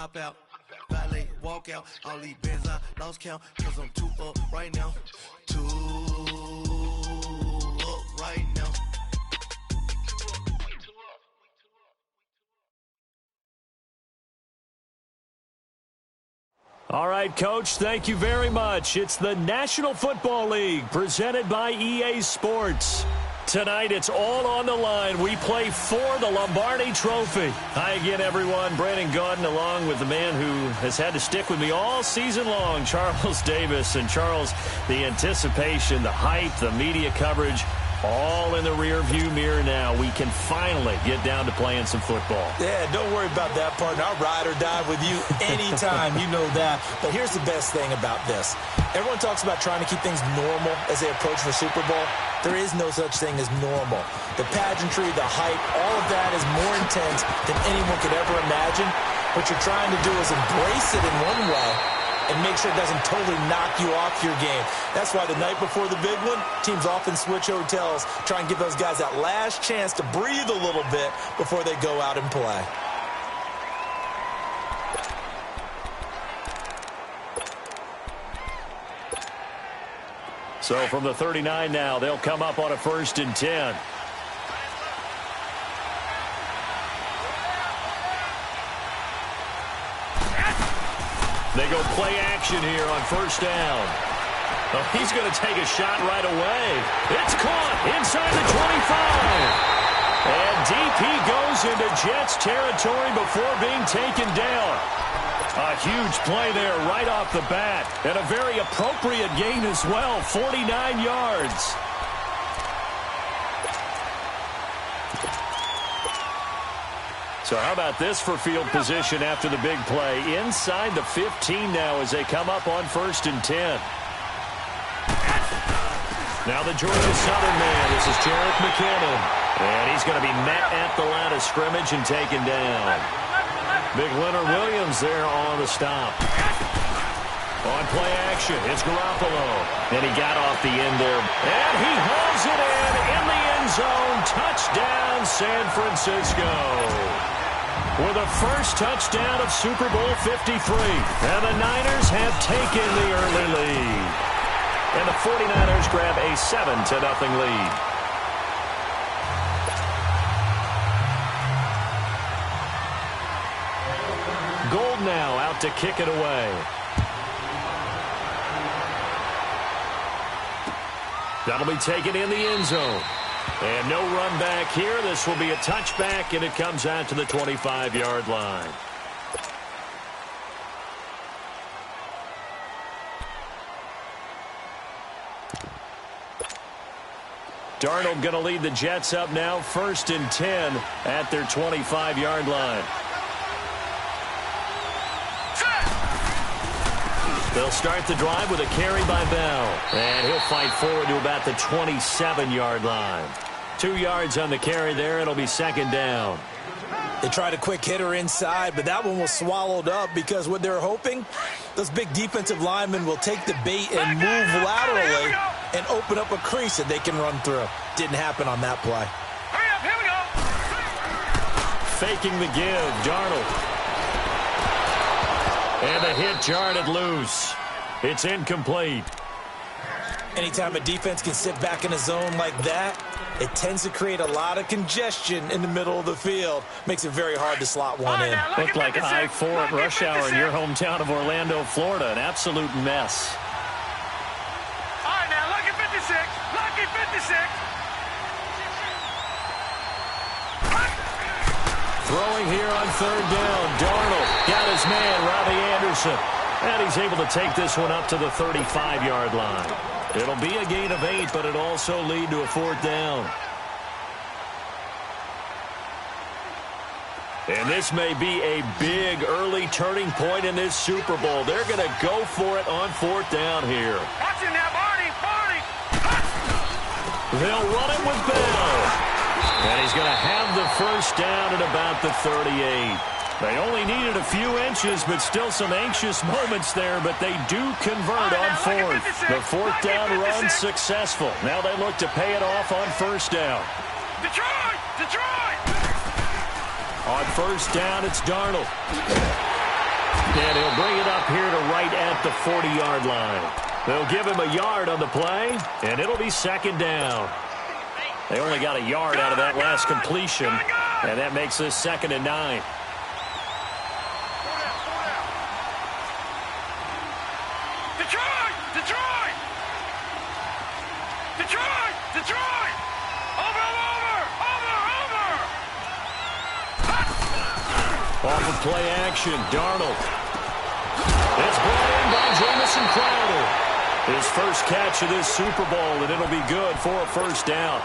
hop out, valet, walk out. All these bands I lost count, cause I'm too up right now. Too up right now. All right, Coach, thank you very much. It's the National Football League presented by EA Sports. Tonight, it's all on the line. We play for the Lombardi Trophy. Hi again, everyone. Brandon Gaudin along with the man who has had to stick with me all season long, Charles Davis. And, Charles, the anticipation, the hype, the media coverage, all in the rearview mirror now. We can finally get down to playing some football. Yeah, don't worry about that part. I'll ride or die with you anytime. You know that. But here's the best thing about this. Everyone talks about trying to keep things normal as they approach the Super Bowl. There is no such thing as normal. The pageantry, the hype, all of that is more intense than anyone could ever imagine. What you're trying to do is embrace it in one way and make sure it doesn't totally knock you off your game. That's why the night before the big one, teams often switch hotels, try and give those guys that last chance to breathe a little bit before they go out and play. So from the 39 now, they'll come up on a 1st and 10. They go play action here on 1st down. Oh, he's going to take a shot right away. It's caught inside the 25. And DP goes into Jets territory before being taken down. A huge play there right off the bat. And a very appropriate gain as well, 49 yards. So how about this for field position after the big play? Inside the 15 now as they come up on 1st and 10. Now the Georgia Southern man. This is Jarek McKinnon. And he's going to be met at the line of scrimmage and taken down. Big Leonard Williams there on the stop. On play action, it's Garoppolo. And he got off the end there. And he hauls it in the end zone. Touchdown, San Francisco. With the first touchdown of Super Bowl 53. And the Niners have taken the early lead. And the 49ers grab a 7-0 lead. Gold now out to kick it away. That'll be taken in the end zone. And no run back here. This will be a touchback, and it comes out to the 25-yard line. Darnold going to lead the Jets up now, 1st and 10 at their 25-yard line. They'll start the drive with a carry by Bell. And he'll fight forward to about the 27-yard line. 2 yards on the carry there. It'll be 2nd down. They tried a quick hitter inside, but that one was swallowed up because what they're hoping, those big defensive linemen will take the bait and move laterally and open up a crease that they can run through. Didn't happen on that play. Here we go. Faking the give, Darnold. And the hit jarred loose. It's incomplete. Anytime a defense can sit back in a zone like that, it tends to create a lot of congestion in the middle of the field. Makes it very hard to slot one in. Looked like I-4 at rush hour in your hometown of Orlando, Florida. An absolute mess. All right, now, lucky 56. Lucky 56. Throwing here on 3rd down. Darnold got his man, Robbie Anderson. And he's able to take this one up to the 35-yard line. It'll be a gain of 8, but it'll also lead to a 4th down. And this may be a big early turning point in this Super Bowl. They're going to go for it on 4th down here. Watch him now, Barney. They'll run it with Bell. And he's going to have the 1st down at about the 38. They only needed a few inches, but still some anxious moments there, but they do convert on 4th. The 4th down run successful. Now they look to pay it off on 1st down. Detroit! On 1st down, it's Darnold. And he'll bring it up here to right at the 40-yard line. They'll give him a yard on the play, and it'll be second down. They only got a yard out of that last completion, and that makes this 2nd and 9. Detroit! Detroit! Detroit! Detroit! Over! Off of play action, Darnold. It's brought in by Jamison Crowder. His first catch of this Super Bowl, and it'll be good for a first down.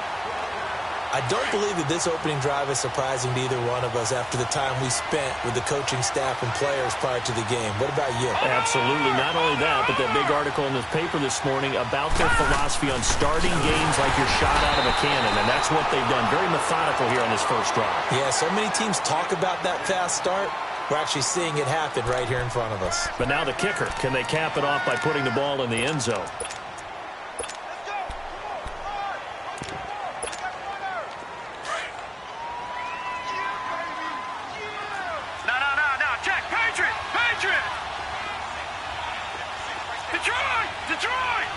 I don't believe that this opening drive is surprising to either one of us after the time we spent with the coaching staff and players prior to the game. What about you? Absolutely. Not only that, but that big article in the paper this morning about their philosophy on starting games like you're shot out of a cannon, and that's what they've done. Very methodical here on this first drive. Yeah, so many teams talk about that fast start. We're actually seeing it happen right here in front of us. But now the kicker. Can they cap it off by putting the ball in the end zone? Detroit!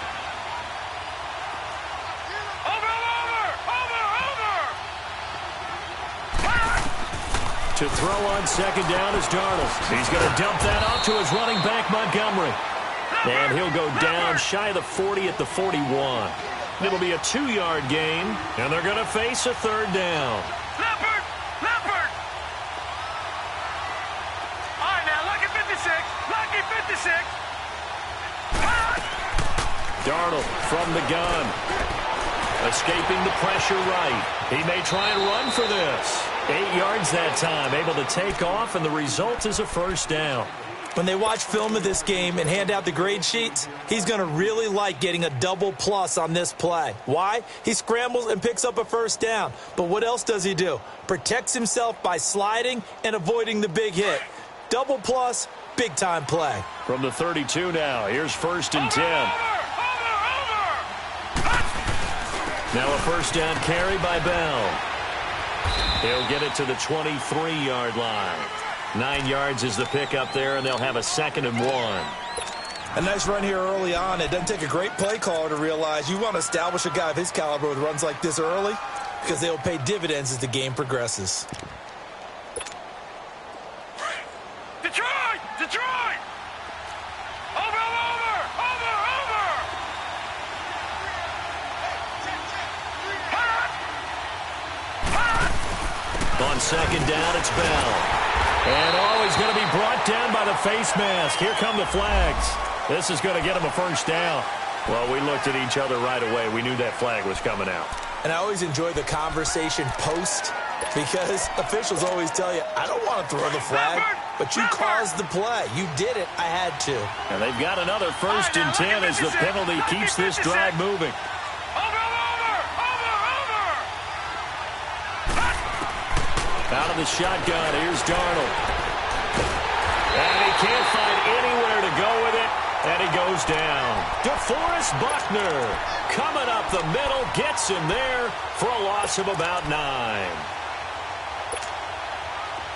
To throw on second down is Darnold. He's going to dump that off to his running back, Montgomery. And he'll go down shy of the 40 at the 41. It'll be a 2-yard gain, and they're going to face a third down. Leopard! Leopard! All right, now, lucky 56. Lucky 56. Darnold from the gun. Escaping the pressure right. He may try and run for this. 8 yards that time, able to take off, and the result is a first down. When they watch film of this game and hand out the grade sheets, he's going to really like getting a double plus on this play. Why? He scrambles and picks up a first down. But what else does he do? Protects himself by sliding and avoiding the big hit. Double plus, big-time play. From the 32 now, here's 1st and 10. Now a first down carry by Bell. He'll get it to the 23-yard line. 9 yards is the pickup there, and they'll have a 2nd and 1. A nice run here early on. It doesn't take a great play caller to realize you want to establish a guy of his caliber with runs like this early because they will pay dividends as the game progresses. Detroit! Detroit! Over! On second down, it's Bell. And he's going to be brought down by the face mask. Here come the flags. This is going to get him a first down. Well, we looked at each other right away. We knew that flag was coming out. And I always enjoy the conversation post because officials always tell you, I don't want to throw the flag, but you caused the play. You did it. I had to. And they've got another 1st and 10 as the penalty keeps this drive moving. Out of the shotgun, here's Darnold. And he can't find anywhere to go with it, and he goes down. DeForest Buckner coming up the middle, gets him there for a loss of about 9.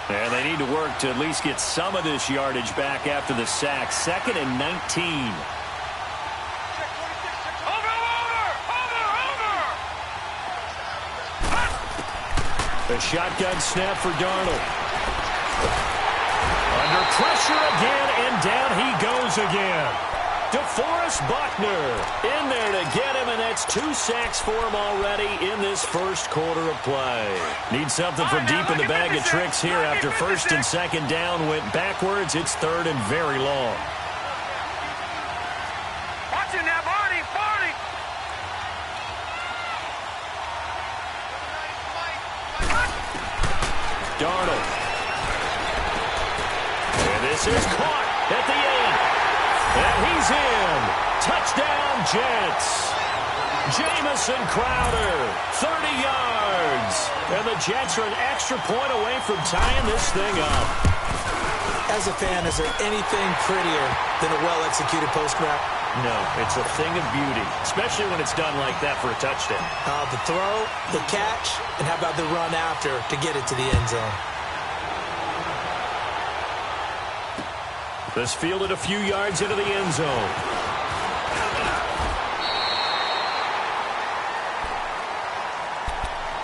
And they need to work to at least get some of this yardage back after the sack. 2nd and 19. A shotgun snap for Darnold. Under pressure again, and down he goes again. DeForest Buckner in there to get him, and that's 2 sacks for him already in this first quarter of play. Need something from deep in the bag of tricks here after 1st and 2nd down went backwards. It's 3rd and very long. Watch him now, Barney. Darnold. And this is caught at the 8. And he's in. Touchdown, Jets. Jamison Crowder, 30 yards. And the Jets are an extra point away from tying this thing up. As a fan, is there anything prettier than a well-executed post route? No, it's a thing of beauty, especially when it's done like that for a touchdown. The throw, the catch, and how about the run after to get it to the end zone? This fielded a few yards into the end zone.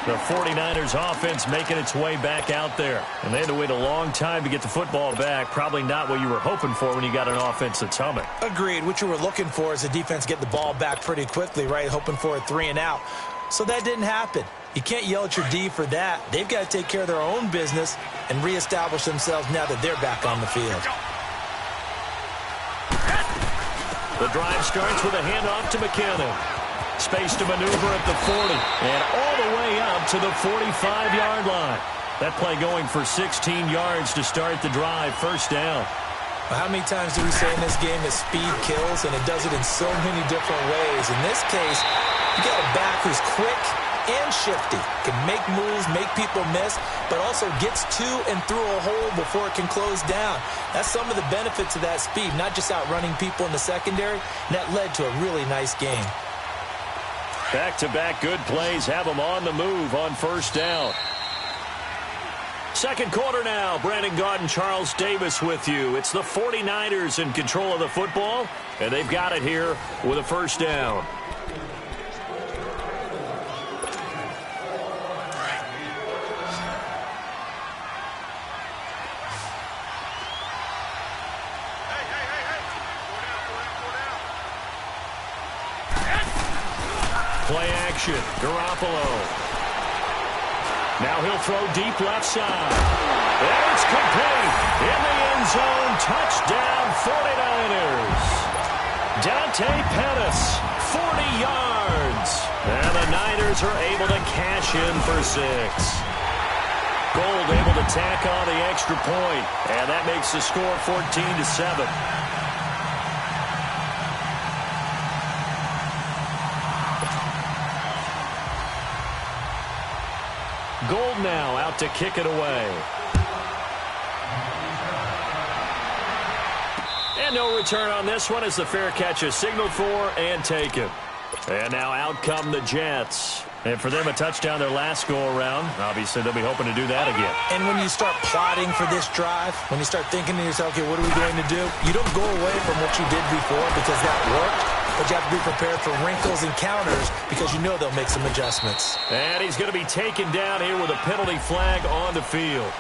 The 49ers offense making its way back out there. And they had to wait a long time to get the football back. Probably not what you were hoping for when you got an offense that's humming. Agreed. What you were looking for is the defense get the ball back pretty quickly, right? Hoping for a 3-and-out. So that didn't happen. You can't yell at your D for that. They've got to take care of their own business and reestablish themselves now that they're back on the field. The drive starts with a handoff to McKinnon. Space to maneuver at the 40 and all the way up to the 45-yard line. That play going for 16 yards to start the drive. First down. Well, how many times do we say in this game that speed kills, and it does it in so many different ways? In this case, you got a back who's quick and shifty, can make moves, make people miss, but also gets to and through a hole before it can close down. That's some of the benefits of that speed, not just outrunning people in the secondary, and that led to a really nice game. Back-to-back good plays have them on the move on first down. Second quarter now. Brandon Gaudin and Charles Davis with you. It's the 49ers in control of the football, and they've got it here with a first down. Play action, Garoppolo. Now he'll throw deep left side. And it's complete. In the end zone, touchdown 49ers. Dante Pettis, 40 yards. And the Niners are able to cash in for 6. Gold able to tack on the extra point. And that makes the score 14-7. Gold now out to kick it away. And no return on this one as the fair catch is signaled for and taken. And now out come the Jets. And for them, a touchdown their last go-around. Obviously, they'll be hoping to do that again. And when you start plotting for this drive, when you start thinking to yourself, okay, what are we going to do? You don't go away from what you did before because that worked. But you have to be prepared for wrinkles and counters because you know they'll make some adjustments. And he's going to be taken down here with a penalty flag on the field.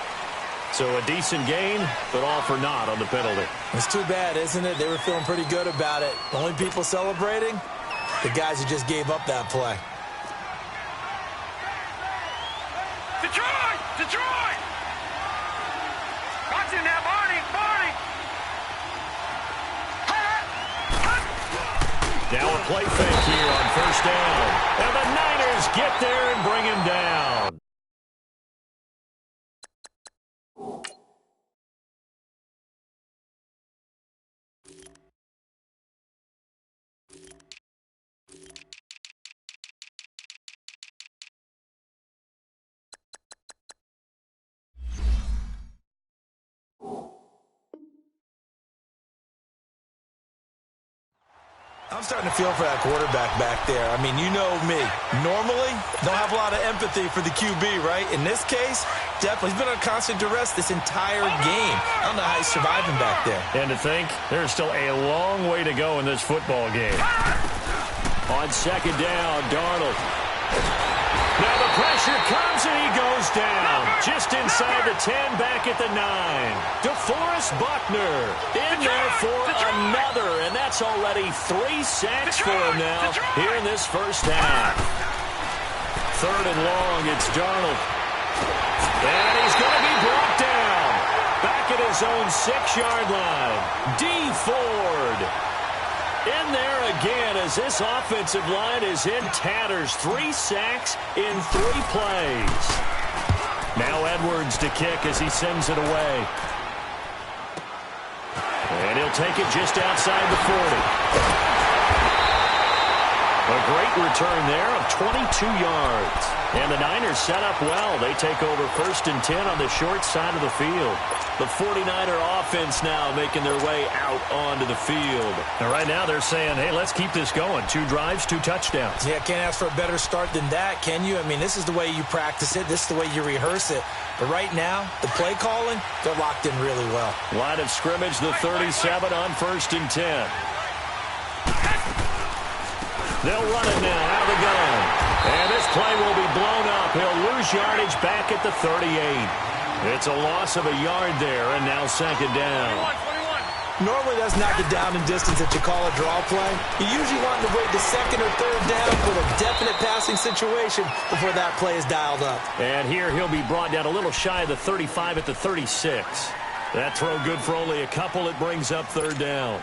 So a decent gain, but all for naught on the penalty. It's too bad, isn't it? They were feeling pretty good about it. The only people celebrating, the guys who just gave up that play. Detroit! Detroit! Watch it now, Barney! Barney! Now a play fake here on first down. And the Niners get there and bring him down. I'm starting to feel for that quarterback back there. I mean, you know me. Normally, don't have a lot of empathy for the QB, right? In this case, definitely. He's been on constant duress this entire game. I don't know how he's surviving back there. And to think, there's still a long way to go in this football game. On second down, Darnold. Now the pressure comes and he goes down. Just inside the 10, back at the 9. DeForest Buckner in there for another, and that's already 3 sacks for him now here in this first half. Third and long, it's Darnold. And he's going to be brought down. Back at his own 6-yard line. D. Ford. In there again as this offensive line is in tatters. 3 sacks in 3 plays. Now Edwards to kick as he sends it away. And he'll take it just outside the 40. A great return there of 22 yards. And the Niners set up well. They take over 1st and 10 on the short side of the field. The 49er offense now making their way out onto the field. And right now they're saying, hey, let's keep this going. 2 drives, 2 touchdowns. Yeah, can't ask for a better start than that, can you? I mean, this is the way you practice it. This is the way you rehearse it. But right now, the play calling, they're locked in really well. Line of scrimmage, the 37 on 1st and 10. They'll run it now out of the gun. And this play will be blown up. He'll lose yardage back at the 38. It's a loss of a yard there, and now 2nd down. 21. Normally, that's not the down and distance that you call a draw play. You usually want to wait the 2nd or 3rd down with a definite passing situation before that play is dialed up. And here he'll be brought down a little shy of the 35 at the 36. That throw good for only a couple. It brings up 3rd down.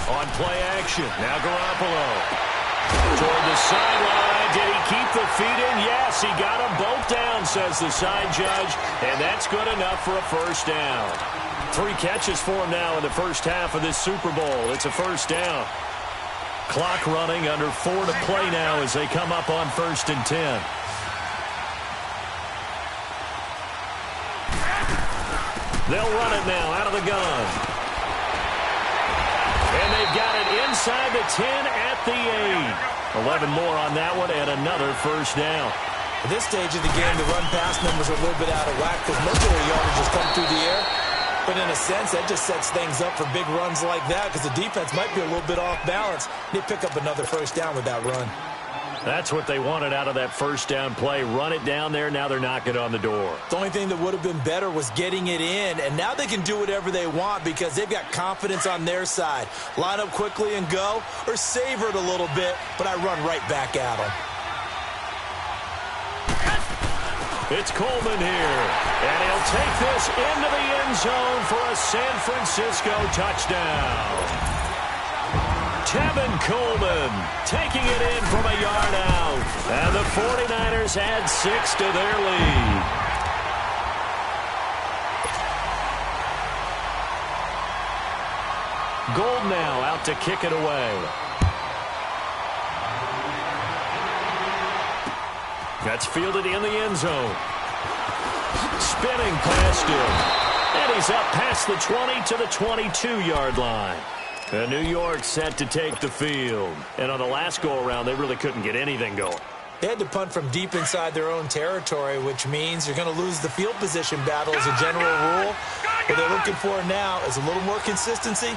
On play action, now Garoppolo. Toward the sideline, did he keep the feet in? Yes, he got them both down, says the side judge, and that's good enough for a 1st down. 3 catches for him now in the first half of this Super Bowl. It's a 1st down. Clock running, under 4 to play now as they come up on 1st and 10. They'll run it now out of the gun. And they've got it inside the 10 at the 8. 11 more on that one and another 1st down. At this stage of the game, the run-pass numbers are a little bit out of whack because most of their yardage has come through the air. But in a sense, that just sets things up for big runs like that because the defense might be a little bit off balance. They pick up another 1st down with that run. That's what they wanted out of that 1st down play. Run it down there. Now they're knocking on the door. The only thing that would have been better was getting it in, and now they can do whatever they want because they've got confidence on their side. Line up quickly and go, or savor it a little bit, but I run right back at them. It's Coleman here, and he'll take this into the end zone for a San Francisco touchdown. Tevin Coleman taking it in from a yard out. And the 49ers add 6 to their lead. Gold now out to kick it away. That's fielded in the end zone. Spinning past him. And he's up past the 20 to the 22-yard line. And New York set to take the field. And on the last go-around, they really couldn't get anything going. They had to punt from deep inside their own territory, which means you're going to lose the field position battle as a general rule. What they're looking for now is a little more consistency,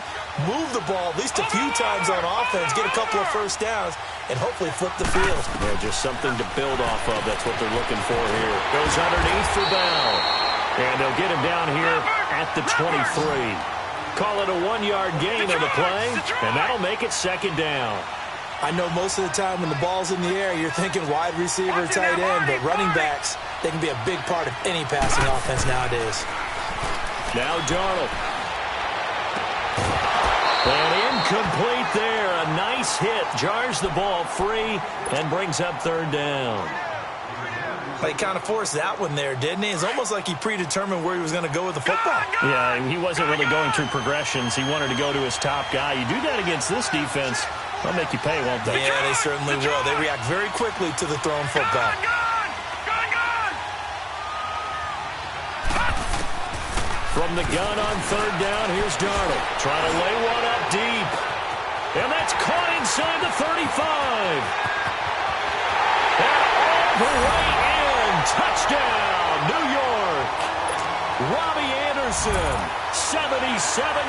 move the ball at least a few times on offense, get a couple of 1st downs, and hopefully flip the field. Yeah, just something to build off of. That's what they're looking for here. Goes underneath for Bell. And they'll get him down here at the 23. Call it a 1-yard gain on the play, and that'll make it 2nd down. I know most of the time when the ball's in the air, you're thinking wide receiver, tight end, but running backs, they can be a big part of any passing offense nowadays. Now Darnold. And incomplete there. A nice hit. Jars the ball free and brings up 3rd down. He kind of forced that one there, didn't he? It's almost like he predetermined where he was going to go with the football. Yeah, he wasn't really going through progressions. He wanted to go to his top guy. You do that against this defense, they'll make you pay, won't they? Yeah, they certainly will. They react very quickly to the thrown football. From the gun on 3rd down, here's Darnold. Trying to lay one up deep. And that's caught inside the 35. And all the way in. Touchdown, New York. Robbie Anderson, 77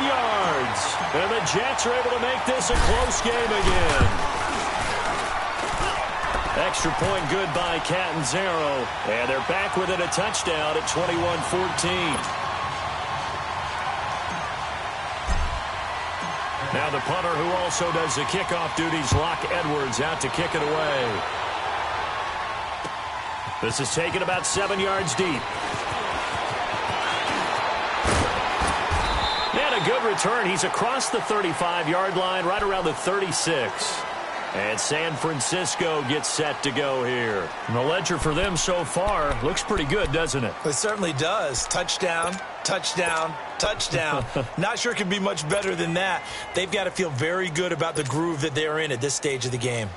yards. And the Jets are able to make this a close game again. Extra point good by Catanzaro. And they're back within a touchdown at 21-14. Now the punter who also does the kickoff duties, Locke Edwards, out to kick it away. This is taken about 7 yards deep. And a good return. He's across the 35-yard line, right around the 36. And San Francisco gets set to go here. And the ledger for them so far looks pretty good, doesn't it? It certainly does. Touchdown, touchdown, touchdown. Not sure it can be much better than that. They've got to feel very good about the groove that they're in at this stage of the game.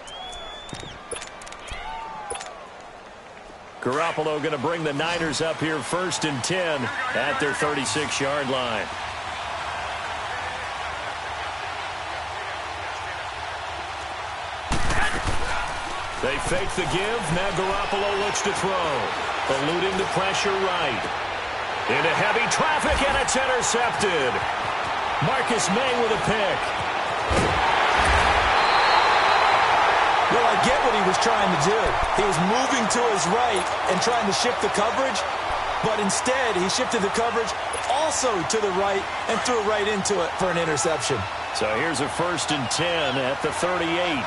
Garoppolo going to bring the Niners up here 1st and 10 at their 36-yard line. They fake the give. Now Garoppolo looks to throw. Eluding the pressure right. Into heavy traffic, and it's intercepted. Marcus May with a pick. Well, I get what he was trying to do. He was moving to his right and trying to shift the coverage, but instead he shifted the coverage also to the right and threw it right into it for an interception. So here's a 1st and 10 at the 38.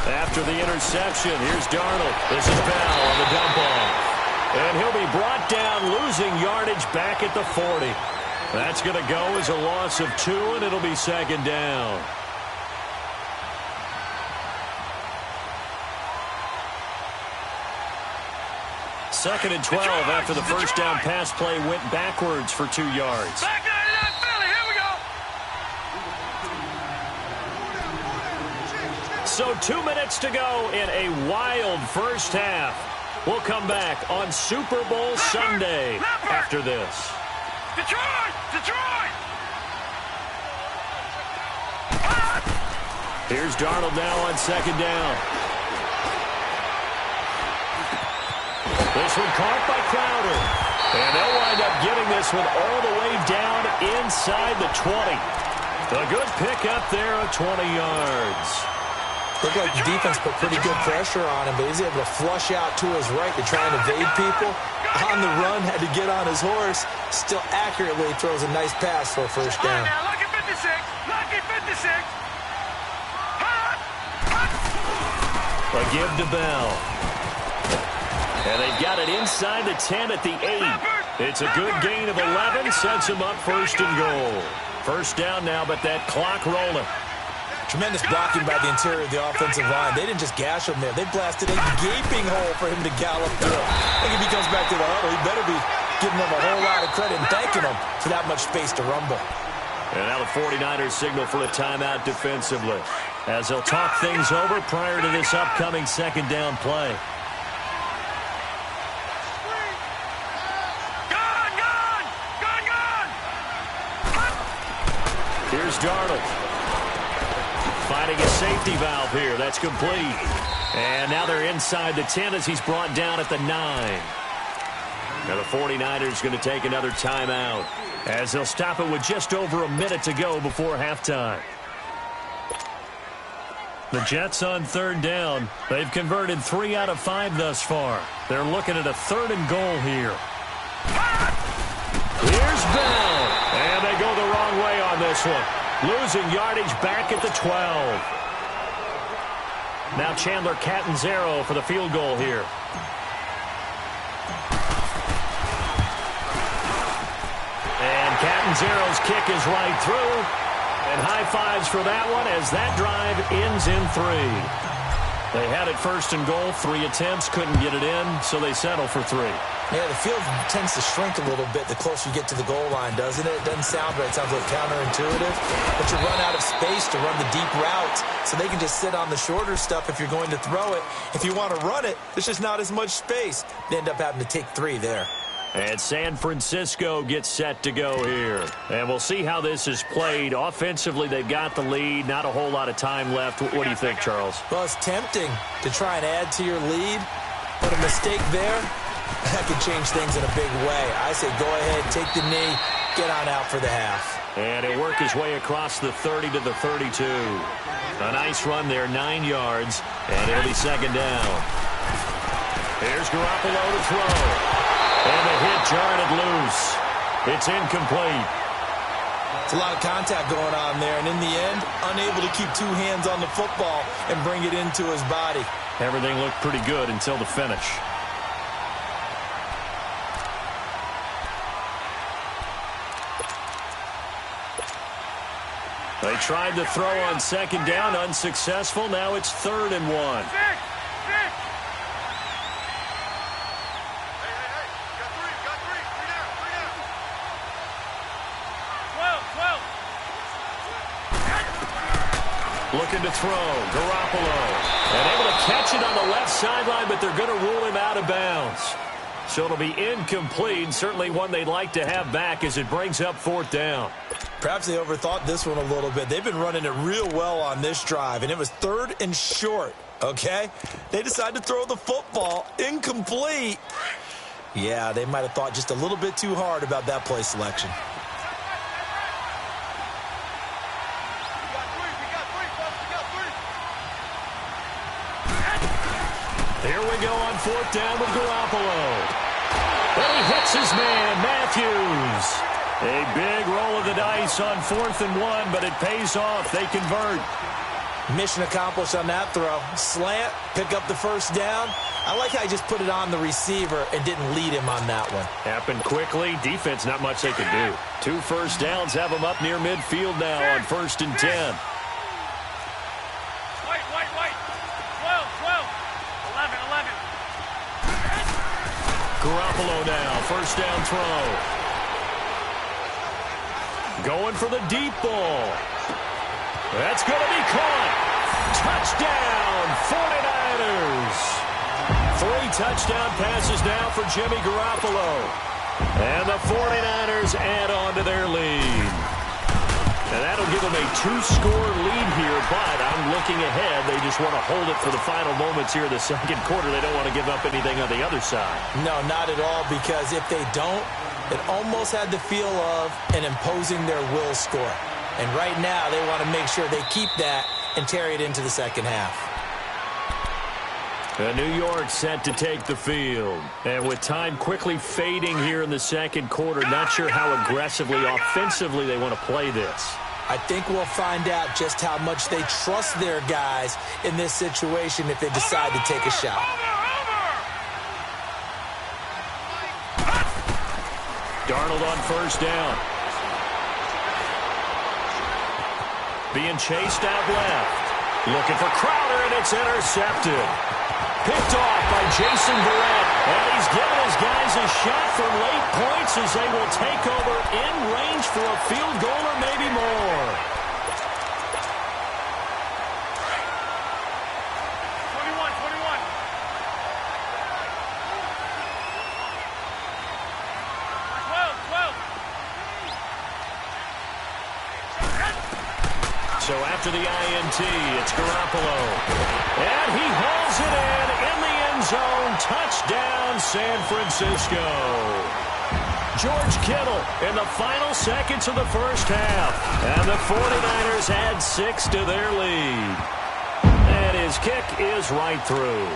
After the interception, here's Darnold. This is Bell on the dump off. And he'll be brought down, losing yardage back at the 40. That's going to go as a loss of 2, and it'll be 2nd down. Second and 12 after the first down pass play went backwards for 2 yards. So 2 minutes to go in a wild first half. We'll come back on Super Bowl Sunday after this. Detroit! Detroit! Here's Darnold now on 2nd down. This one caught by Crowder. And they'll wind up getting this one all the way down inside the 20. A good pick up there of 20 yards. Looked like the defense put pretty good pressure on him, but he's able to flush out to his right to try and evade people. On the run, had to get on his horse. Still accurately throws a nice pass for a first down. Now, lucky 56. Lucky 56. A give to Bell. And they've got it inside the 10 at the 8. It's a good gain of 11. Sets him up 1st and goal. First down now, but that clock rolling. Tremendous blocking by the interior of the offensive line. They didn't just gash him there. They blasted a gaping hole for him to gallop through. I think if he comes back to the huddle, he better be giving them a whole lot of credit and thanking them for that much space to rumble. And now the 49ers signal for a timeout defensively, as they'll talk things over prior to this upcoming 2nd down play. Here's Darnold. Finding a safety valve here. That's complete. And now they're inside the 10 as he's brought down at the 9. Now the 49ers going to take another timeout as they'll stop it with just over a minute to go before halftime. The Jets on 3rd down. They've converted 3 out of 5 thus far. They're looking at a 3rd and goal here. Here's Bell. And they go the wrong way on this one. Losing yardage back at the 12. Now Chandler Catanzaro for the field goal here. And Catanzaro's kick is right through. And high fives for that one as that drive ends in 3. They had it 1st and goal, 3 attempts, couldn't get it in, so they settle for 3. Yeah, the field tends to shrink a little bit the closer you get to the goal line, doesn't it? It doesn't sound right. It sounds a little counterintuitive. But you run out of space to run the deep routes, so they can just sit on the shorter stuff if you're going to throw it. If you want to run it, there's just not as much space. They end up having to take 3 there. And San Francisco gets set to go here. And we'll see how this is played. Offensively, they've got the lead. Not a whole lot of time left. What do you think, Charles? Well, it's tempting to try and add to your lead, but a mistake there, that could change things in a big way. I say go ahead, take the knee, get on out for the half. And he'll work his way across the 30 to the 32. A nice run there, 9 yards, and it'll be 2nd down. Here's Garoppolo to throw. And the hit jarred loose. It's incomplete. It's a lot of contact going on there, and in the end, unable to keep 2 hands on the football and bring it into his body. Everything looked pretty good until the finish. They tried to throw on second down, unsuccessful. Now it's 3rd and 1. Looking to throw, Garoppolo. And able to catch it on the left sideline, but they're going to rule him out of bounds. So it'll be incomplete, certainly one they'd like to have back as it brings up 4th down. Perhaps they overthought this one a little bit. They've been running it real well on this drive, and it was 3rd and short, okay? They decided to throw the football incomplete. Yeah, they might have thought just a little bit too hard about that play selection. Here we go on 4th down with Garoppolo. And he hits his man, Matthews. A big roll of the dice on 4th and 1, but it pays off. They convert. Mission accomplished on that throw. Slant, pick up the 1st down. I like how he just put it on the receiver and didn't lead him on that one. Happened quickly. Defense, not much they could do. 2 first downs have them up near midfield now on 1st and 10. Garoppolo now, 1st down throw. Going for the deep ball. That's going to be caught. Touchdown, 49ers. 3 touchdown passes now for Jimmy Garoppolo. And the 49ers add on to their lead. And that'll give them a 2-score lead here, but I'm looking ahead. They just want to hold it for the final moments here in the 2nd quarter. They don't want to give up anything on the other side. No, not at all, because if they don't, it almost had the feel of an imposing their will score. And right now, they want to make sure they keep that and carry it into the 2nd half. New York set to take the field. And with time quickly fading here in the 2nd quarter, not sure how aggressively, offensively they want to play this. I think we'll find out just how much they trust their guys in this situation if they decide to take a shot. Darnold on 1st down. Being chased out left. Looking for Crowder, and it's intercepted. Picked off by Jason Verrett. And he's given his guys a shot for late points as they will take over in range for a field goal or maybe more. 21. So after the INT, it's Garoppolo. And he hauls it in the end zone. Touchdown, San Francisco. George Kittle in the final seconds of the 1st half. And the 49ers add 6 to their lead. And his kick is right through.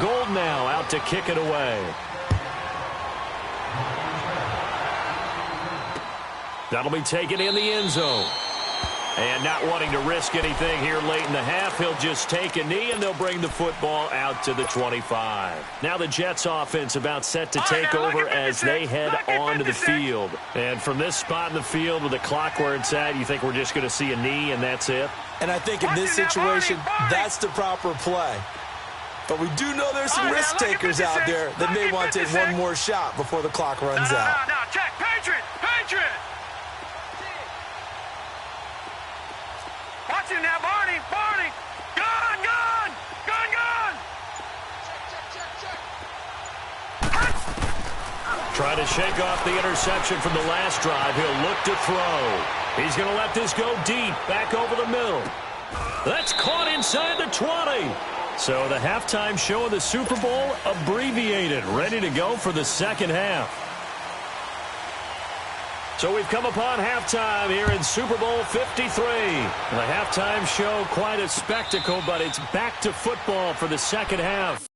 Gold now out to kick it away. That'll be taken in the end zone. And not wanting to risk anything here late in the half, he'll just take a knee, and they'll bring the football out to the 25. Now the Jets offense about set to take over as they head onto the field. And from this spot in the field with the clock where it's at, you think we're just going to see a knee and that's it? And I think in this situation, that's the proper play. But we do know there's some risk takers out there that may want to take one more shot before the clock runs out. No, check. Patriot! Watch him now, Barney! Gun! Trying to shake off the interception from the last drive. He'll look to throw. He's going to let this go deep, back over the middle. That's caught inside the 20. So the halftime show of the Super Bowl abbreviated, ready to go for the 2nd half. So we've come upon halftime here in Super Bowl 53. The halftime show, quite a spectacle, but it's back to football for the 2nd half.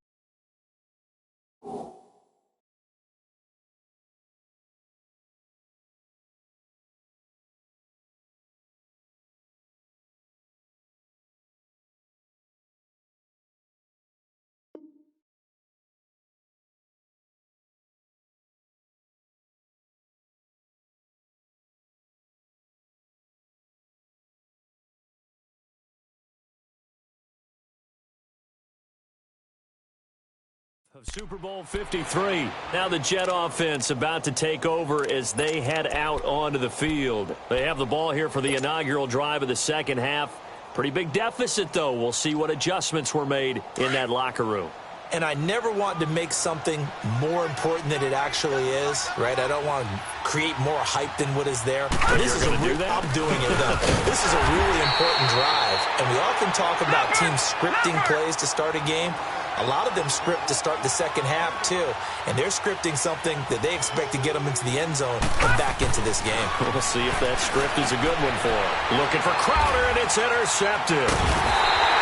Super Bowl 53. Now the Jet offense about to take over as they head out onto the field. They have the ball here for the inaugural drive of the second half. Pretty big deficit, though. We'll see what adjustments were made in that locker room. And I never want to make something more important than it actually is, right? I don't want to create more hype than what is there. But this is I'm doing it, though. This is a really important drive. And we often talk about teams scripting plays to start a game. A lot of them script to start the second half, too. And they're scripting something that they expect to get them into the end zone and back into this game. We'll see if that script is a good one for them. Looking for Crowder, and it's intercepted.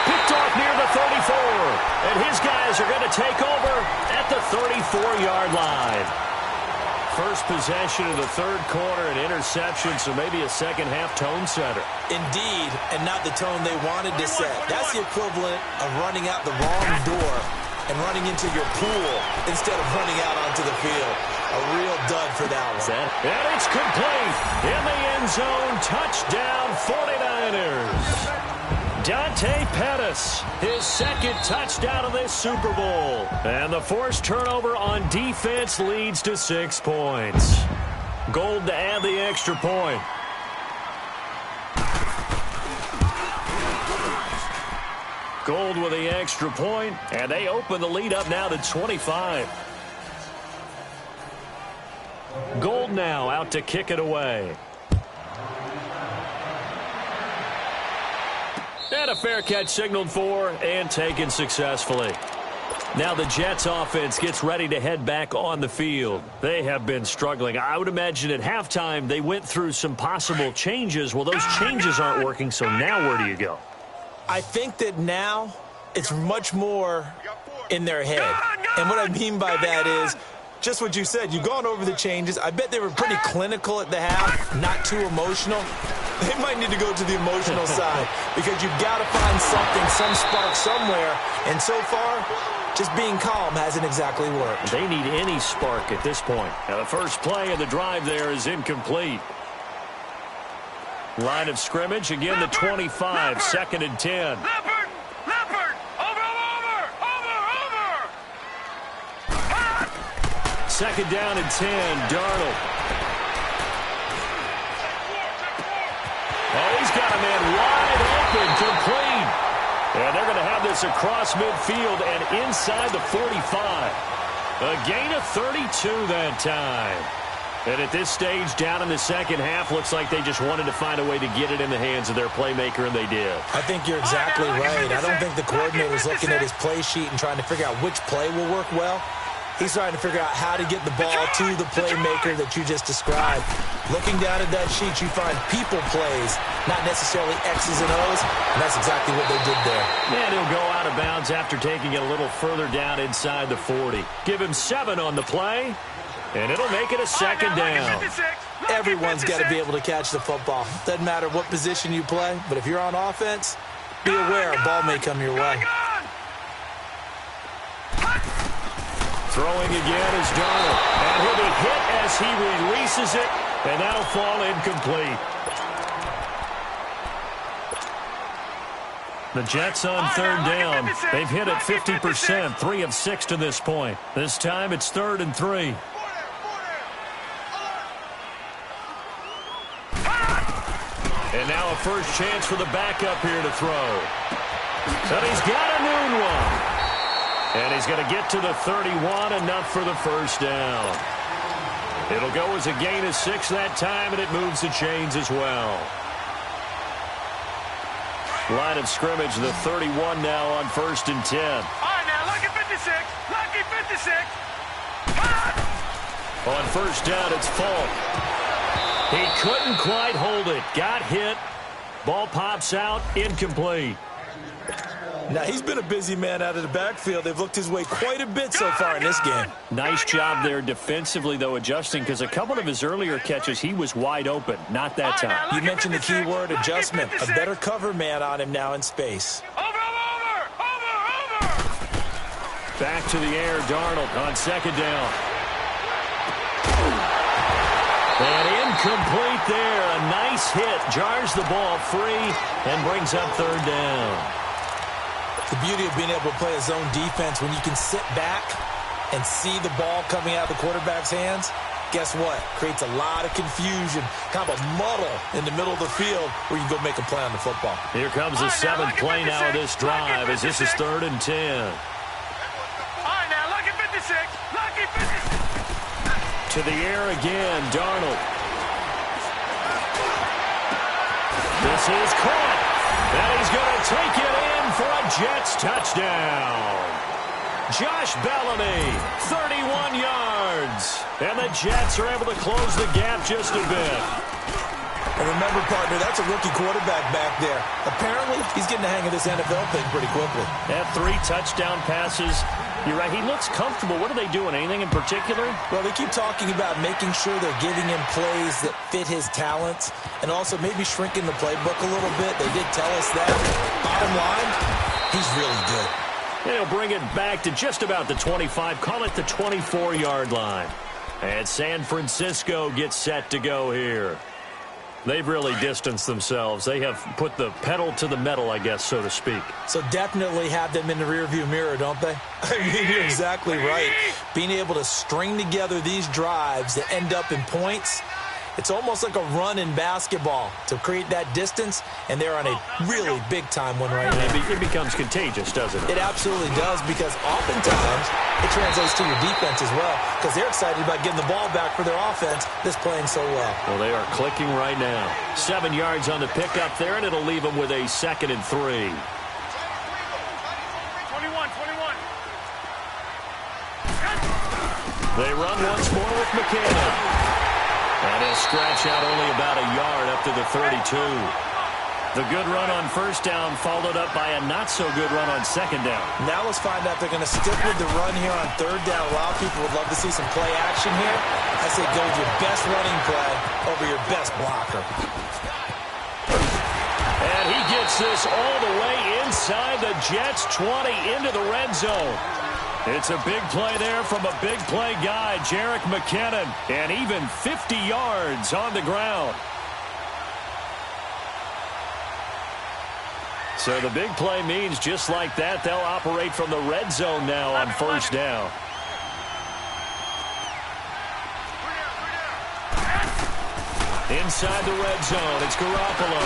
Picked off near the 34. And his guys are going to take over at the 34-yard line. First possession of the third quarter, an interception, so maybe a second-half tone setter. Indeed, and not the tone they wanted to set. That's the equivalent of running out the wrong door and running into your pool instead of running out onto the field. A real dud for that one. And it's complete. In the end zone, touchdown 49ers. Dante Pettis, his second touchdown of this Super Bowl. And the forced turnover on defense leads to 6 points. Gold to add the extra point. Gold with the extra point, and they open the lead up now to 25. Gold now out to kick it away. And a fair catch signaled for and taken successfully. Now the Jets offense gets ready to head back on the field. They have been struggling. I would imagine at halftime they went through some possible changes. Well, those changes aren't working, so now where do you go? I think that now it's much more in their head. And what I mean by that is just what you said. You've gone over the changes. I bet they were pretty clinical at the half, not too emotional. They might need to go to the emotional side because you've got to find something, some spark somewhere. And so far, just being calm hasn't exactly worked. They need any spark at this point. Now, the first play of the drive there is incomplete. Line of scrimmage, again the 25, second and 10. Leopard! Over! Second down and 10, Darnold. Oh, he's got a man wide open, complete. And they're going to have this across midfield and inside the 45. A gain of 32 that time. And at this stage, down in the second half, looks like they just wanted to find a way to get it in the hands of their playmaker, and they did. I think you're exactly right. I don't think the coordinator's looking at his play sheet and trying to figure out which play will work well. He's trying to figure out how to get the ball to the playmaker that you just described. Looking down at that sheet, you find people plays, not necessarily X's and O's, and that's exactly what they did there. And he'll go out of bounds after taking it a little further down inside the 40. Give him 7 on the play, and it'll make it a second down. Everyone's got to be able to catch the football. Doesn't matter what position you play, but if you're on offense, be aware a ball may come your way. Throwing again is Darnold. And he'll be hit as he releases it, and that'll fall incomplete. The Jets on third down. They've hit it 50%, 3 of 6 to this point. This time it's 3rd and 3. And now a first chance for the backup here to throw. But he's got a noon one. And he's going to get to the 31, enough for the first down. It'll go as a gain of 6 that time, and it moves the chains as well. Line of scrimmage, the 31 now on 1st and 10. All right, now, lucky 56. Lucky 56. On first down, it's Falk. He couldn't quite hold it. Got hit. Ball pops out, incomplete. Now, he's been a busy man out of the backfield. They've looked his way quite a bit so far in this game. Nice job there defensively, though, adjusting, because a couple of his earlier catches, he was wide open. Not that time. You mentioned the key word, adjustment. A better cover man on him now in space. Over! Back to the air, Darnold on second down. And incomplete there. A nice hit. Jars the ball free and brings up 3rd down. The beauty of being able to play a zone defense when you can sit back and see the ball coming out of the quarterback's hands, guess what? Creates a lot of confusion, kind of a muddle in the middle of the field where you can go make a play on the football. Here comes the seventh play now of this drive as this is 3rd and 10. All right, now, lucky 56. Lucky 56. To the air again, Darnold. This is caught. And he's going to take it in for a Jets touchdown. Josh Bellamy, 31 yards. And the Jets are able to close the gap just a bit. And remember, partner, that's a rookie quarterback back there. Apparently, he's getting the hang of this NFL thing pretty quickly. They have 3 touchdown passes. You're right, he looks comfortable. What are they doing? Anything in particular? Well, they keep talking about making sure they're giving him plays that fit his talents and also maybe shrinking the playbook a little bit. They did tell us that. Bottom line, he's really good. They'll bring it back to just about the 25. Call it the 24-yard line. And San Francisco gets set to go here. They've really distanced themselves. They have put the pedal to the metal, I guess, so to speak. So definitely have them in the rearview mirror, don't they? I mean, you're exactly right. Being able to string together these drives that end up in points, it's almost like a run in basketball to create that distance, and they're on a really big-time one right now. It becomes contagious, doesn't it? It absolutely does, because oftentimes it translates to your defense as well, because they're excited about getting the ball back for their offense that's playing so well. Well, they are clicking right now. 7 yards on the pickup there, and it'll leave them with a 2nd and 3. 21. They run once more with McKinnon. And he'll stretch out only about a yard up to the 32. The good run on 1st down followed up by a not-so-good run on 2nd down. Now let's find out if they're going to stick with the run here on 3rd down. A lot of people would love to see some play action here. I say go with your best running play over your best blocker. And he gets this all the way inside the Jets' 20 into the red zone. It's a big play there from a big play guy, Jerick McKinnon, and even 50 yards on the ground. So the big play means just like that, they'll operate from the red zone now on 1st down. Inside the red zone, it's Garoppolo.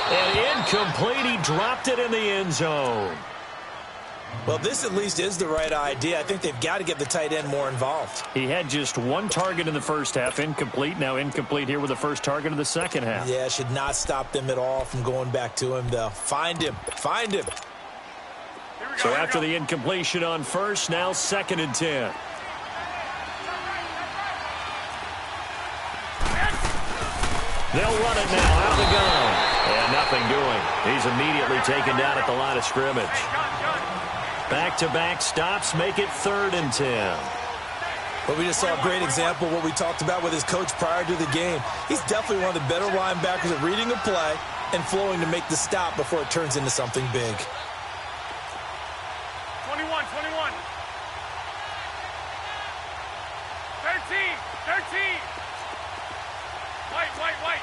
And incomplete, he dropped it in the end zone. Well, this at least is the right idea. I think they've got to get the tight end more involved. He had just 1 target in the 1st half, incomplete. Now incomplete here with the 1st target of the 2nd half. Yeah, should not stop them at all from going back to him, though. Find him. Find him. So after the incompletion on 1st, now 2nd and 10. They'll run it now out of the gun. And nothing doing. He's immediately taken down at the line of scrimmage. Back-to-back stops make it 3rd and 10. Well, we just saw a great example of what we talked about with his coach prior to the game. He's definitely one of the better linebackers at reading a play and flowing to make the stop before it turns into something big. 21. 13. White.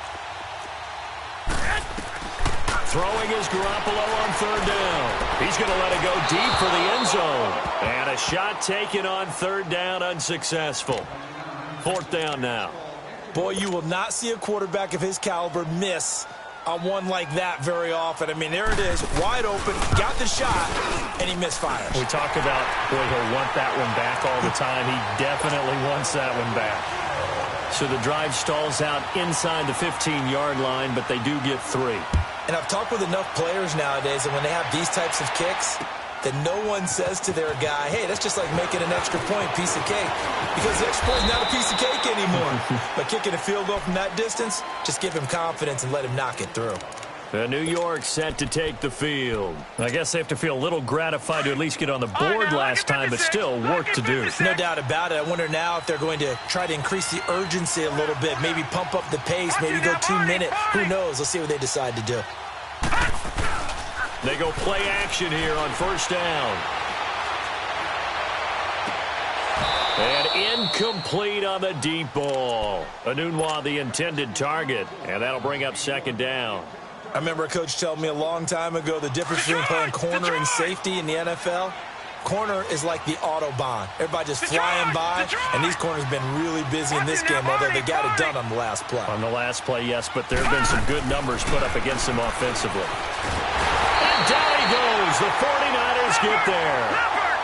Throwing is Garoppolo on 3rd down. He's going to let it go deep for the end zone. And a shot taken on 3rd down, unsuccessful. 4th down now. Boy, you will not see a quarterback of his caliber miss on one like that very often. I mean, there it is, wide open, got the shot, and he misfires. We talk about, boy, he'll want that one back all the time. He definitely wants that one back. So the drive stalls out inside the 15-yard line, but they do get 3. And I've talked with enough players nowadays, and when they have these types of kicks, that no one says to their guy, hey, that's just like making an extra point, piece of cake. Because the extra point is not a piece of cake anymore. But kicking a field goal from that distance, just give him confidence and let him knock it through. New York set to take the field. I guess they have to feel a little gratified to at least get on the board last time, but still work to do. No doubt about it. I wonder now if they're going to try to increase the urgency a little bit, maybe pump up the pace, maybe go 2-minute. Who knows? Let's see what they decide to do. They go play action here on 1st down. And incomplete on the deep ball. Anunwa the intended target, and that'll bring up 2nd down. I remember a coach telling me a long time ago the difference between playing corner and safety in the NFL Corner is like the Autobahn. Everybody just flying by, and these corners have been really busy in this game, although they got it done on the last play. On the last play, yes, but there have been some good numbers put up against them offensively. And down he goes. The 49ers get there.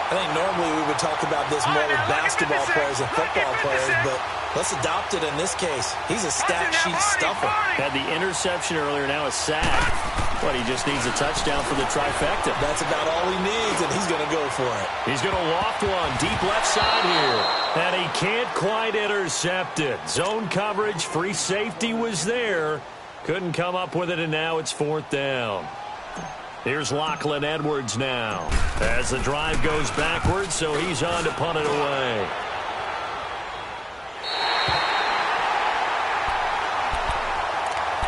I think normally we would talk about this more with basketball players and football players, but let's adopt it in this case. He's a stat sheet stuffer. Had the interception earlier, now a sack. But he just needs a touchdown for the trifecta. That's about all he needs, and he's going to go for it. He's going to loft one deep left side here. And he can't quite intercept it. Zone coverage, free safety was there. Couldn't come up with it, and now it's 4th down. Here's Lachlan Edwards now. As the drive goes backwards, so he's on to punt it away.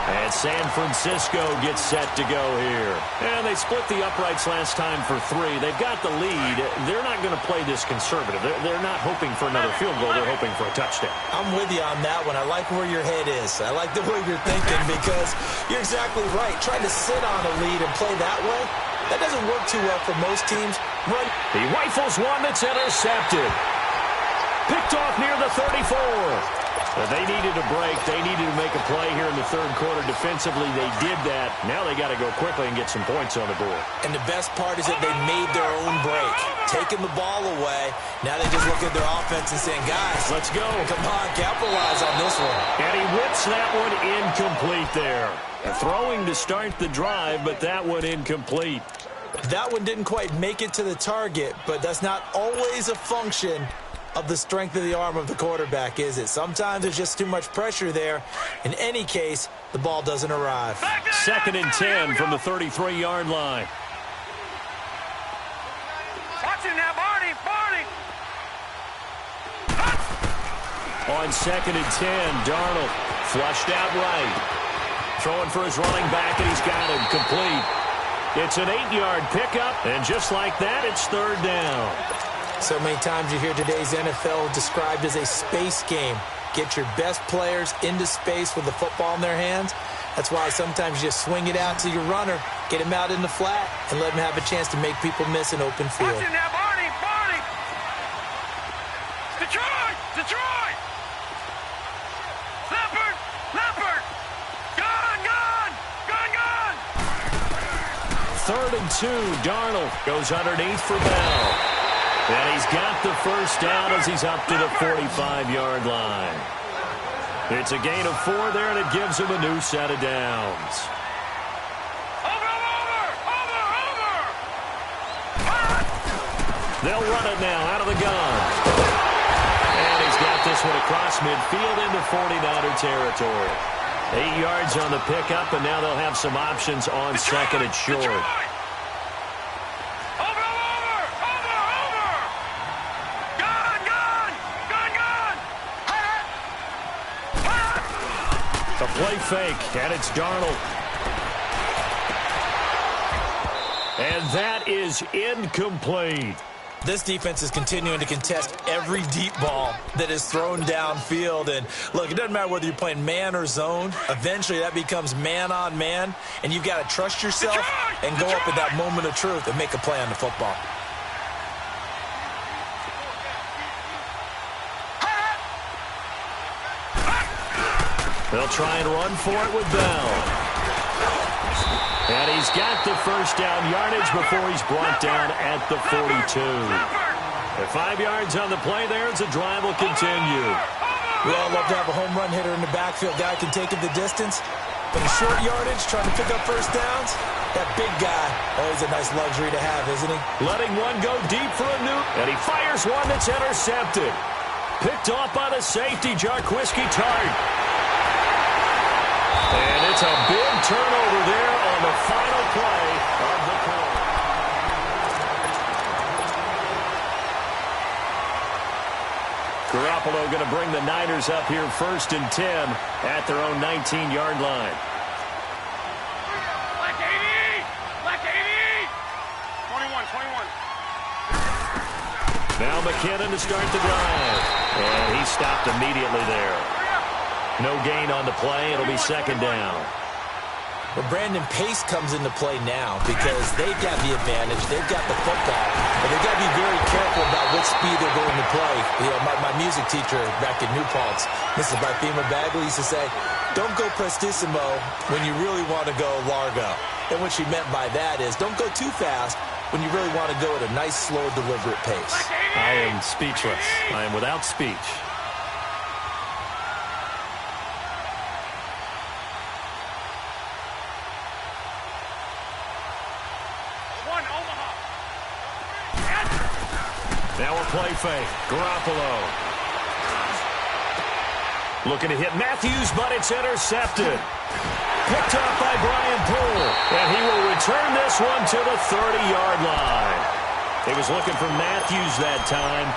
And San Francisco gets set to go here. And they split the uprights last time for 3. They've got the lead. They're not going to play this conservative. They're not hoping for another field goal. They're hoping for a touchdown. I'm with you on that one. I like where your head is. I like the way you're thinking because you're exactly right. Trying to sit on a lead and play that way, that doesn't work too well for most teams. He rifles one that's intercepted. Picked off near the 34. But they needed a break. They needed to make a play here in the 3rd quarter. Defensively, they did that. Now they got to go quickly and get some points on the board. And the best part is that they made their own break. Taking the ball away. Now they just look at their offense and saying, guys, let's go. Come on, capitalize on this one. And he whips that one incomplete there. Throwing to start the drive, but that one incomplete. That one didn't quite make it to the target, but that's not always a function of the strength of the arm of the quarterback, is it? Sometimes there's just too much pressure there. In any case, the ball doesn't arrive. 2nd and 10 from the 33-yard line. Watch it now, Barney. On 2nd and 10, Darnold flushed out right. Throwing for his running back, and he's got him complete. It's an 8-yard pickup, and just like that, it's 3rd down. So many times you hear today's NFL described as a space game. Get your best players into space with the football in their hands. That's why sometimes you just swing it out to your runner, get him out in the flat, and let him have a chance to make people miss an open field. Watch it now, Barney. Detroit. Leopard. Gun. 3rd and 2, Darnold goes underneath for Bell. And he's got the first down as he's up to the 45-yard line. It's a gain of 4 there, and it gives him a new set of downs. Over. They'll run it now out of the gun. And he's got this one across midfield into 49er territory. 8 yards on the pickup, and now they'll have some options on 2nd and short. The play fake, and it's Darnold. And that is incomplete. This defense is continuing to contest every deep ball that is thrown downfield. And, look, it doesn't matter whether you're playing man or zone. Eventually that becomes man on man, and you've got to trust yourself and go up at that moment of truth and make a play on the football. They'll try and run for it with Bell. And he's got the first down yardage before he's brought down at the 42. At 5 yards on the play there, as the drive will continue. We all love to have a home run hitter in the backfield. Guy can take it the distance. But in short yardage, trying to pick up first downs, that big guy, always a nice luxury to have, isn't he? Letting one go deep for a new, and he fires one that's intercepted. Picked off by the safety, Jarquiski Tart. And it's a big turnover there on the final play of the quarter. Garoppolo going to bring the Niners up here 1st and 10 at their own 19-yard line. Black 80! 21. Now McKinnon to start the drive. And he stopped immediately there. No gain on the play. It'll be 2nd down. Well, Brandon, pace comes into play now because they've got the advantage. They've got the football. But they've got to be speed they're going to play. You know, my music teacher back in New Paltz, Mrs. Bifema Bagley, used to say, don't go prestissimo when you really want to go largo. And what she meant by that is don't go too fast when you really want to go at a nice, slow, deliberate pace. I am speechless. I am without speech. Now we're play fake. Garoppolo. Looking to hit Matthews, but it's intercepted. Picked up by Brian Poole. And he will return this one to the 30-yard line. He was looking for Matthews that time.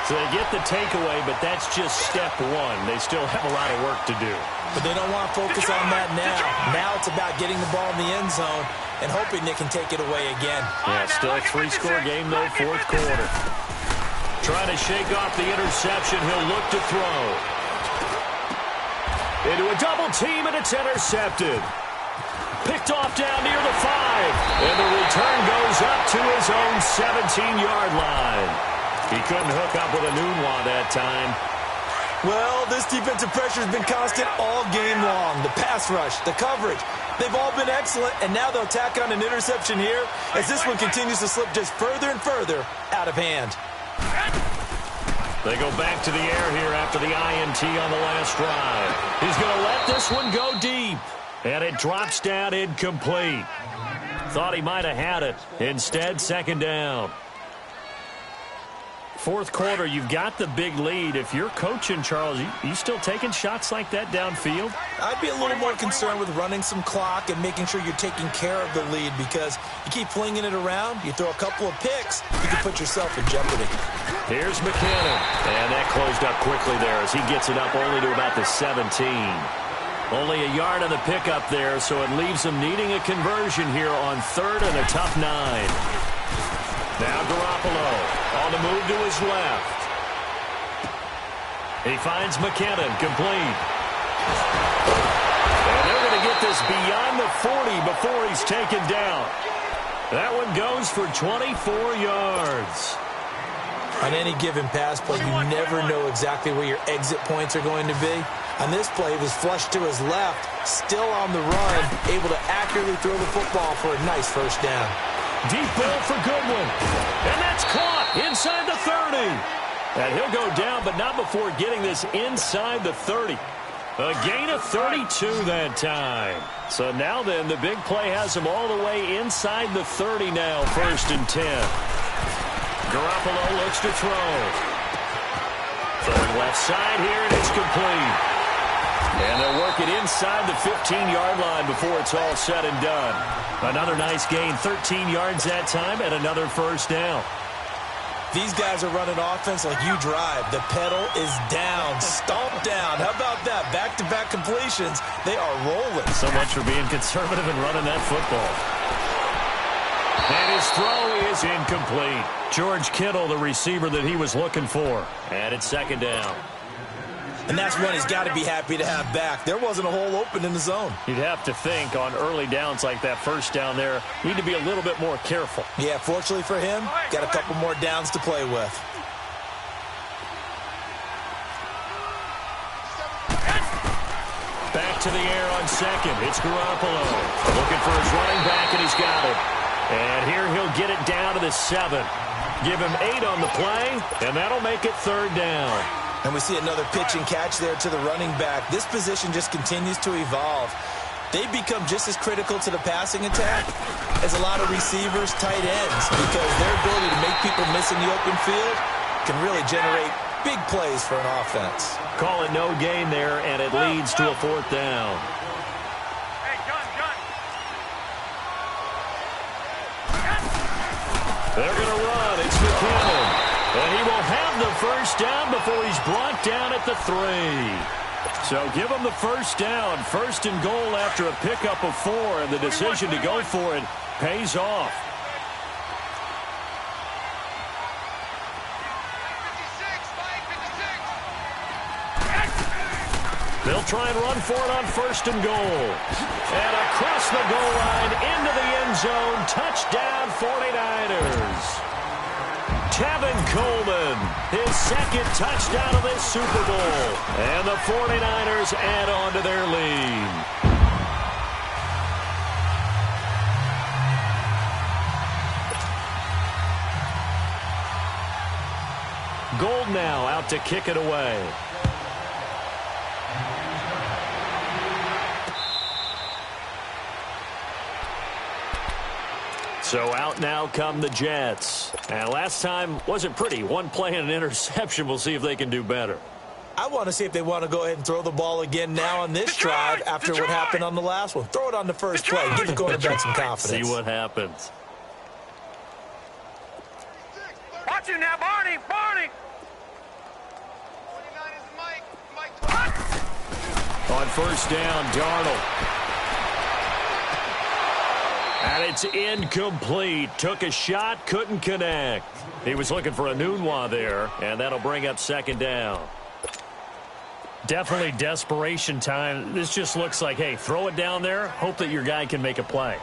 So they get the takeaway, but that's just step one. They still have a lot of work to do. But they don't want to focus on that now. Now it's about getting the ball in the end zone and hoping they can take it away again. Yeah, still a 3-score game, though, fourth quarter. Trying to shake off the interception. He'll look to throw. Into a double team, and it's intercepted. Picked off down near the 5. And the return goes up to his own 17-yard line. He couldn't hook up with a Nunwa that time. Well, this defensive pressure has been constant all game long. The pass rush, the coverage, they've all been excellent, and now they'll tack on an interception here as this one continues to slip just further and further out of hand. They go back to the air here after the INT on the last drive. He's going to let this one go deep, and it drops down incomplete. Thought he might have had it. Instead, second down. Fourth quarter, you've got the big lead. If you're coaching, Charles, you still taking shots like that downfield? I'd be a little more concerned with running some clock and making sure you're taking care of the lead, because you keep flinging it around, you throw a couple of picks, you can put yourself in jeopardy. Here's McKinnon. And that closed up quickly there as he gets it up only to about the 17. Only a yard on the pickup there, so it leaves him needing a conversion here on third and a tough 9. Now Garoppolo on the move to his left. He finds McKinnon complete. And they're going to get this beyond the 40 before he's taken down. That one goes for 24 yards. On any given pass play, you never know exactly where your exit points are going to be. On this play, it was flushed to his left, still on the run, able to accurately throw the football for a nice first down. Deep ball for Goodwin. And that's caught inside the 30. And he'll go down, but not before getting this inside the 30. A gain of 32 that time. So now then, the big play has him all the way inside the 30 now, first and 10. Garoppolo looks to throw. Throwing left side here, and it's complete. And they'll work it inside the 15-yard line before it's all said and done. Another nice gain, 13 yards that time, and another first down. These guys are running offense like you drive. The pedal is down, stomped down. How about that? Back-to-back completions. They are rolling. So much for being conservative and running that football. And his throw is incomplete. George Kittle, the receiver that he was looking for. And it's second down. And that's one he's got to be happy to have back. There wasn't a hole open in the zone. You'd have to think on early downs like that first down there, need to be a little bit more careful. Yeah, fortunately for him, got a couple more downs to play with. Back to the air on second. It's Garoppolo. Looking for his running back, and he's got it. And here he'll get it down to the 7. Give him 8 on the play, and that'll make it third down. And we see another pitch and catch there to the running back. This position just continues to evolve. They become just as critical to the passing attack as a lot of receivers, tight ends, because their ability to make people miss in the open field can really generate big plays for an offense. Call it no gain there, and it leads to a fourth down. They're going to run. It's McKinnon. And he will have the first down before he's brought down at the 3. So give him the first down. First and goal after a pickup of 4. And the decision to go for it pays off. They'll try and run for it on first and goal. And across the goal line into the end zone. Touchdown 49ers. Tevin Coleman, his second touchdown of this Super Bowl. And the 49ers add on to their lead. Gold now out to kick it away. So out now come the Jets. And last time wasn't pretty. One play and an interception. We'll see if they can do better. I want to see if they want to go ahead and throw the ball again now on this drive after what happened on the last one. Throw it on the first play. Give the quarterback some confidence. See what happens. Watch him now, Barney. Barney. 49 is Mike. On first down, Darnold. And it's incomplete. Took a shot, couldn't connect. He was looking for a Nunwa there, and that'll bring up second down. Definitely desperation time. This just looks like, hey, throw it down there, hope that your guy can make a play.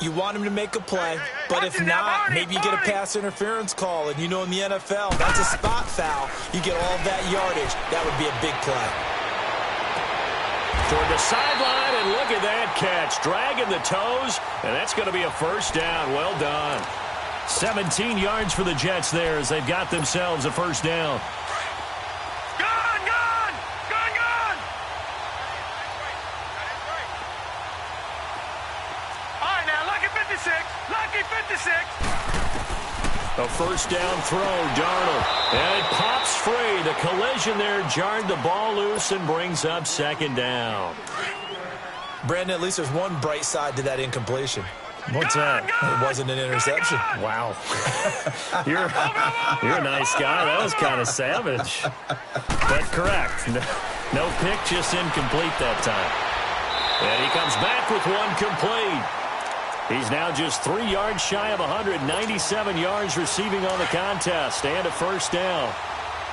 You want him to make a play, but if not, maybe you get a pass interference call. And you know in the NFL, that's a spot foul. You get all that yardage. That would be a big play. Toward the sideline, and look at that catch. Dragging the toes, and that's going to be a first down. Well done. 17 yards for the Jets there as they've got themselves a first down. Gone, gone, gone, gone. All right, now, lucky 56, lucky 56. A first down throw, Darnold. And it pops free. The collision there jarred the ball loose and brings up second down. Brandon, at least there's one bright side to that incompletion. What's that? It wasn't an interception. Wow. You're a nice guy. That was kind of savage. But correct. No pick, just incomplete that time. And he comes back with one complete. He's now just 3 yards shy of 197 yards receiving on the contest and a first down.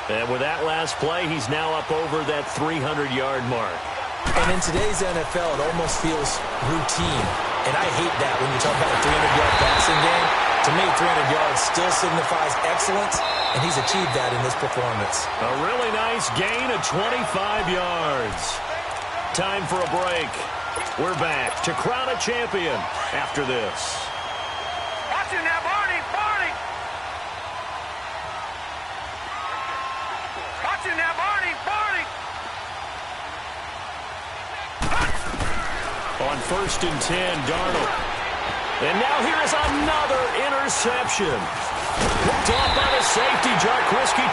And with that last play, he's now up over that 300-yard mark. And in today's NFL, it almost feels routine. And I hate that when you talk about a 300-yard passing game. To me, 300 yards still signifies excellence, and he's achieved that in this performance. A really nice gain of 25 yards. Time for a break. We're back to crown a champion after this. Watch him now, Barney, Barney. Watch him now, Barney, Barney. On first and 10, Darnold. And now here is another interception. Picked off by the safety, Jarquiski